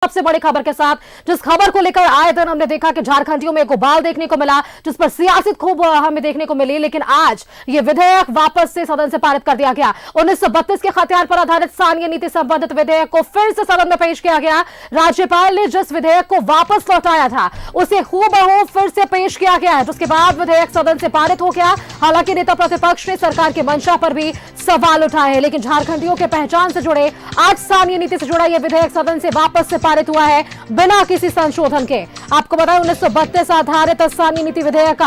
सबसे बड़ी खबर के साथ, जिस खबर को लेकर आए दिन हमने देखा कि झारखंडियों में एक उबाल देखने को मिला, जिस पर सियासत खूब हमें देखने को मिली, लेकिन आज ये विधेयक वापस से सदन से पारित कर दिया गया। 1932 के हथियार पर आधारित स्थानीय नीति संबंधित विधेयक को फिर से सदन में पेश किया गया। राज्यपाल ने जिस विधेयक को वापस लौटाया था उसे हूबहू फिर से पेश किया गया है, जिसके बाद विधेयक सदन से पारित हो गया। हालांकि नेता प्रतिपक्ष ने सरकार की मंशा पर भी सवाल उठाए हैं, लेकिन झारखंडियों के पहचान से जुड़े 8 स्थानीय नीति से जुड़ा यह विधेयक सदन से वापस से पारित हुआ है बिना किसी संशोधन के। आपको बताएं 1932 आधारित स्थानीय नीति विधेयक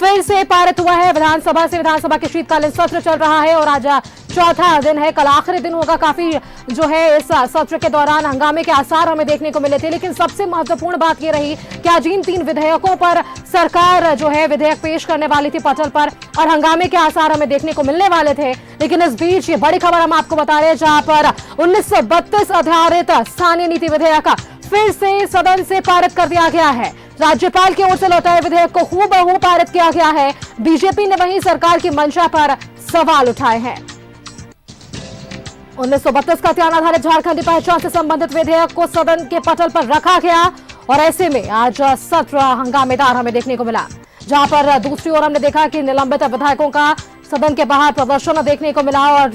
फिर से पारित हुआ है। विधानसभा के शीतकालीन सत्र चल रहा है और आज चौथा दिन है, कल आखिरी दिन होगा। काफी जो है इस सत्र के दौरान हंगामे के आसार हमें देखने को मिले थे, लेकिन सबसे महत्वपूर्ण बात यह रही कि आज इन 3 विधेयकों पर सरकार जो है विधेयक पेश करने वाली थी पटल पर और हंगामे के आसार हमें देखने को मिलने वाले थे। लेकिन इस बीच ये बड़ी खबर हम आपको बता रहे हैं, जहां पर 1932 आधारित स्थानीय नीति विधेयक फिर से सदन से पारित कर दिया गया है। राज्यपाल की ओर से लौटाए विधेयक को हूबहू पारित किया गया है। बीजेपी ने वहीं सरकार की मंशा पर सवाल उठाए हैं। 1932 का हथियार आधारित झारखंडी पहचान से संबंधित विधेयक को सदन के पटल पर रखा गया और ऐसे में आज सत्र हंगामेदार हमें देखने को मिला, जहां पर दूसरी ओर हमने देखा कि निलंबित विधायकों का सदन के बाहर प्रदर्शन देखने को मिला और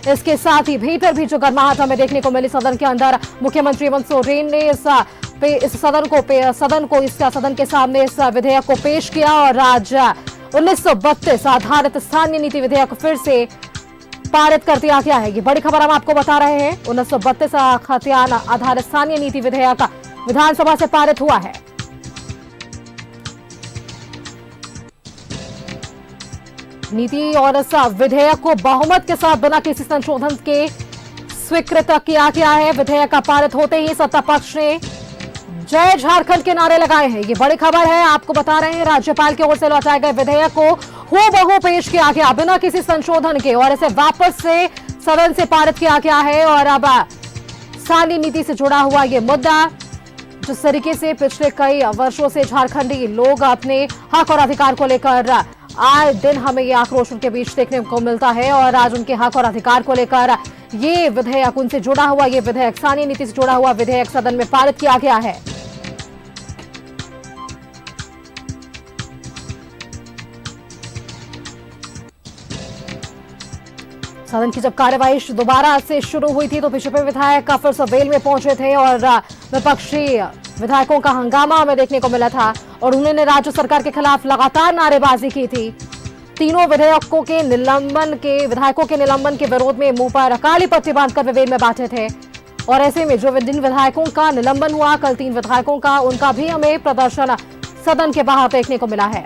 इसके साथ ही भीतर भी जो गर्माहट हमें देखने को मिली सदन के अंदर। मुख्यमंत्री हेमंत सोरेन ने सदन के सामने इस विधेयक को पेश किया और आज 1932 आधारित स्थानीय नीति विधेयक फिर से पारित कर दिया गया है। ये बड़ी खबर हम आपको बता रहे हैं। 1932 हथियार आधारित स्थानीय नीति विधेयक विधानसभा से पारित हुआ है। नीति और इस विधेयक को बहुमत के साथ बिना किसी संशोधन के स्वीकृत किया गया है। विधेयक पारित होते ही सत्ता पक्ष ने जय झारखंड के नारे लगाए हैं। ये बड़ी खबर है, आपको बता रहे हैं। राज्यपाल की ओर से लौटाए गए विधेयक को हूबहू पेश किया गया बिना किसी संशोधन के और इसे वापस से सदन से पारित किया गया है। और अब स्थानीय नीति से जुड़ा हुआ ये मुद्दा, जिस तरीके से पिछले कई वर्षों से झारखंडी लोग अपने हक और अधिकार को लेकर आए दिन हमें ये आक्रोश उनके बीच देखने को मिलता है और आज उनके हक और अधिकार को लेकर ये विधेयक, उनसे जुड़ा हुआ ये विधेयक, स्थानीय नीति से जुड़ा हुआ विधेयक सदन में पारित किया गया है। सदन की जब कार्यवाही दोबारा से शुरू हुई थी तो बीजेपी विधायक फिर से वेल में पहुंचे थे और विपक्षी विधायकों का हंगामा हमें देखने को मिला था और उन्होंने राज्य सरकार के खिलाफ लगातार नारेबाजी की थी। तीनों विधेयकों के विधायकों के निलंबन के विरोध में मुंह पर काली पट्टी बांधकर वे वेल में बैठे थे और ऐसे में जो जिन विधायकों का निलंबन हुआ, कल 3 विधायकों का, उनका भी हमें प्रदर्शन सदन के बाहर देखने को मिला है।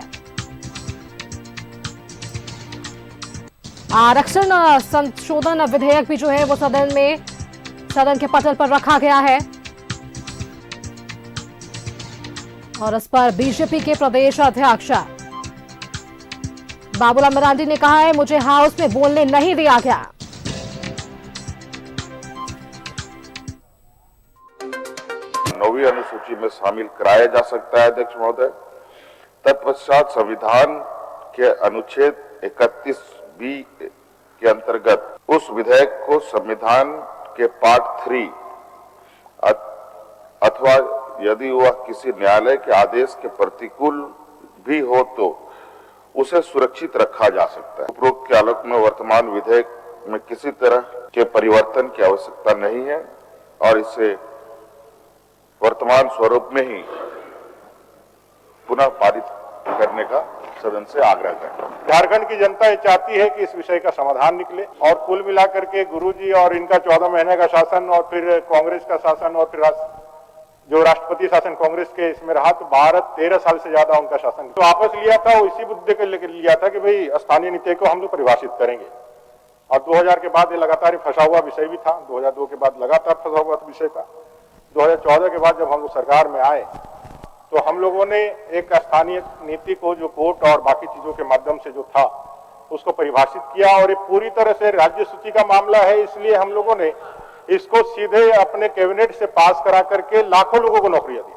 आरक्षण संशोधन विधेयक भी जो है वो सदन के पटल पर रखा गया है और इस पर बीजेपी के प्रदेश अध्यक्ष बाबूलाल मरांडी ने कहा है, मुझे हाउस में बोलने नहीं दिया गया। नौवीं अनुसूची में शामिल कराया जा सकता है अध्यक्ष महोदय। तत्पश्चात संविधान के अनुच्छेद 31B के अंतर्गत उस विधेयक को संविधान के पार्ट 3 अथवा यदि वह किसी न्यायालय के आदेश के प्रतिकूल भी हो तो उसे सुरक्षित रखा जा सकता है। उपरोक्त के आलोक में वर्तमान विधेयक में किसी तरह के परिवर्तन की आवश्यकता नहीं है और इसे वर्तमान स्वरूप में ही पुनः पारित करने का सदन से आग्रह करें। झारखंड की जनता ये चाहती है कि इस विषय का समाधान निकले और कुल मिलाकर के गुरुजी और इनका 14 महीने का शासन और फिर कांग्रेस का शासन और फिर जो राष्ट्रपति शासन कांग्रेस के इसमें रहा तो भारत 13 साल से ज्यादा उनका शासन तो वापस लिया था। वो इसी मुद्दे को लेकर लिया था कि भाई स्थानीय नीति को हम लोग परिभाषित करेंगे और 2000 के बाद ये लगातार फंसा हुआ विषय भी था। 2002 के बाद लगातार फंसा हुआ विषय था। 2014 के बाद जब हम लोग सरकार में आए तो हम लोगों ने एक स्थानीय नीति को जो कोर्ट और बाकी चीजों के माध्यम से जो था उसको परिभाषित किया और ये पूरी तरह से राज्य सूची का मामला है, इसलिए हम लोगों ने इसको सीधे अपने कैबिनेट से पास करा करके लाखों लोगों को नौकरियां दी।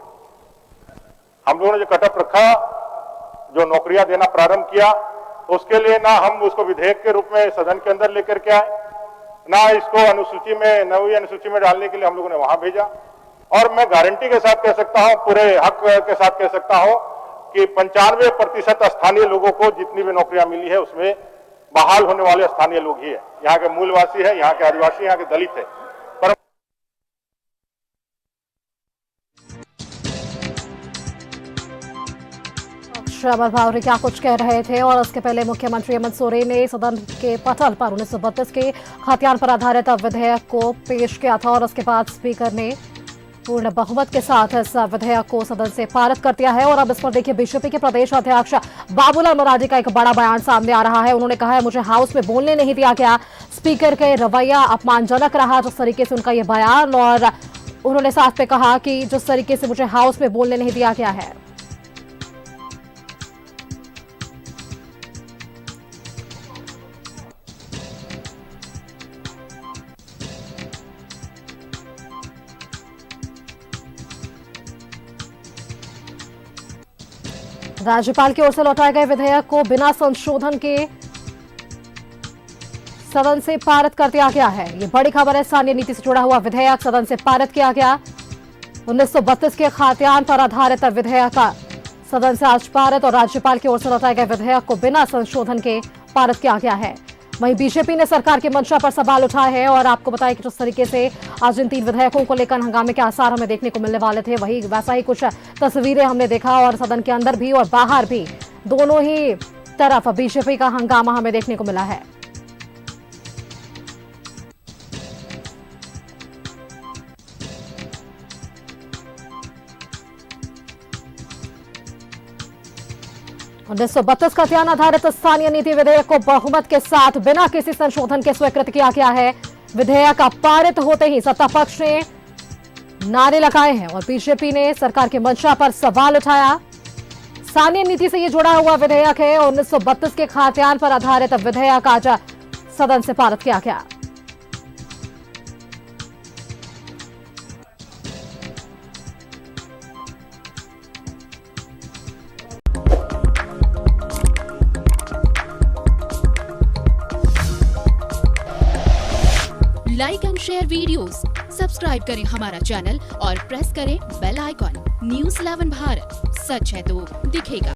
हम लोगों ने जो कटअप रखा, जो नौकरियां देना प्रारंभ किया, उसके लिए ना हम उसको विधेयक के रूप में सदन के अंदर लेकर के आए, ना इसको अनुसूची में 9वीं अनुसूची में डालने के लिए हम लोगों ने वहां भेजा। और मैं गारंटी के साथ कह सकता हूं, पूरे हक के साथ कह सकता हूं कि 95% स्थानीय लोगों को जितनी भी नौकरियां मिली है उसमें बहाल होने वाले स्थानीय लोग ही है। यहाँ के मूलवासी है, यहाँ के आदिवासी, यहाँ के दलित है। पर अमर भावरे क्या कुछ कह रहे थे और उसके पहले मुख्यमंत्री हेमंत सोरेन ने सदन के पटल पर 1932 के खतियान पर आधारित विधेयक को पेश किया था और उसके बाद स्पीकर ने पूर्ण बहुमत के साथ इस विधेयक को सदन से पारित कर दिया है। और अब इस पर देखिए बीजेपी के प्रदेश अध्यक्ष बाबूलाल मरांडी का एक बड़ा बयान सामने आ रहा है। उन्होंने कहा है मुझे हाउस में बोलने नहीं दिया गया, स्पीकर के रवैया अपमानजनक रहा जिस तरीके से उनका यह बयान, और उन्होंने साफ पे कहा कि जिस तरीके से मुझे हाउस में बोलने नहीं दिया गया है। राज्यपाल की ओर से लौटाए गए विधेयक को बिना संशोधन के सदन से पारित कर दिया गया है। ये बड़ी खबर है। स्थानीय नीति से जुड़ा हुआ विधेयक सदन से पारित किया गया। 1932 के खतियान पर आधारित विधेयक का सदन से आज पारित और राज्यपाल की ओर से लौटाए गए विधेयक को बिना संशोधन के पारित किया गया है। वहीं बीजेपी ने सरकार की मंशा पर सवाल उठाए हैं और आपको बताया कि जिस तरीके से आज इन 3 विधेयकों को लेकर हंगामे के आसार हमें देखने को मिलने वाले थे, वही वैसा ही कुछ तस्वीरें हमने देखा और सदन के अंदर भी और बाहर भी दोनों ही तरफ बीजेपी का हंगामा हमें देखने को मिला है। उन्नीस सौ 32 खतियान आधारित स्थानीय नीति विधेयक को बहुमत के साथ बिना किसी संशोधन के स्वीकृत किया गया है। विधेयक पारित होते ही सत्ता पक्ष ने नारे लगाए हैं और बीजेपी ने सरकार की मंशा पर सवाल उठाया। स्थानीय नीति से ये जुड़ा हुआ विधेयक है। 1932 के खतियान पर आधारित विधेयक आज सदन से पारित किया गया। Like and share videos, subscribe करें हमारा चैनल और प्रेस करें बेल आइकॉन। न्यूज़ 11 भारत, सच है तो दिखेगा।